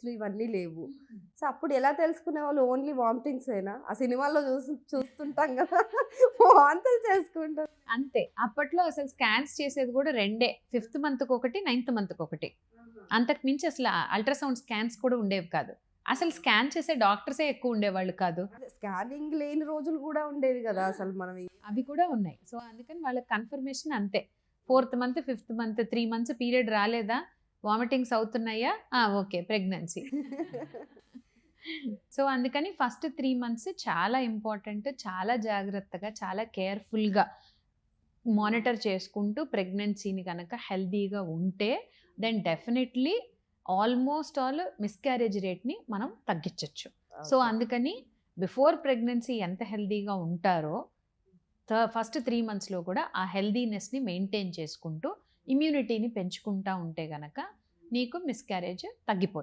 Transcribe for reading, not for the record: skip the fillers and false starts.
టెస్ట్లు ఇవన్నీ లేవు. సో, అప్పుడు ఎలా తెలుసుకునేవాళ్ళు? ఓన్లీ వామిటింగ్స్ ఏనా? ఆ సినిమాల్లో చూస్తుంటాం కదా! వాంతులు చేసుకుంటారు. అంతే. అప్పట్లో అసలు స్కాన్స్ చేసేది కూడా రెండే. 5th మంత్‌కొకటి, 9th మంత్‌కొకటి. అంతకు మించి అసలు అల్ట్రాసౌండ్ స్కాన్స్ కూడా ఉండేవి కాదు. అసలు స్కాన్ చేసే డాక్టర్సే ఎక్కువ ఉండేవాళ్ళు కాదు. అదే స్కానింగ్ లేని రోజులు కూడా ఉండేవి కదా! అసలు మనం అవి కూడా ఉన్నాయి. సో, అందుకని వాళ్ళకి కన్ఫర్మేషన్ అంతే. 4th month, 5th month 3 months period రాలేదా? వామిటింగ్స్ అవుతున్నాయా? ఓకే. ప్రెగ్నెన్సీ. సో, అందుకని ఫస్ట్ 3 మంత్స్ చాలా ఇంపార్టెంట్. చాలా జాగ్రత్తగా, చాలా కేర్‌ఫుల్‌గా మానిటర్ చేసుకుంటూ ప్రెగ్నెన్సీని గనక హెల్తీగా ఉంటే then definitely almost all miscarriage రేట్‌ని మనం తగ్గించొచ్చు. సో, అందుకని బిఫోర్ ప్రెగ్నెన్సీ ఎంత హెల్తీగా ఉంటారో ఫస్ట్ 3 మంత్స్‌లో కూడా ఆ హెల్తీనెస్‌ని మెయింటైన్ చేసుకుంటూ ఇమ్యూనిటీని పెంచుకుంటా ఉంటే గనక నీకు మిస్‌క్యారేజ్ తగ్గిపోతుంది.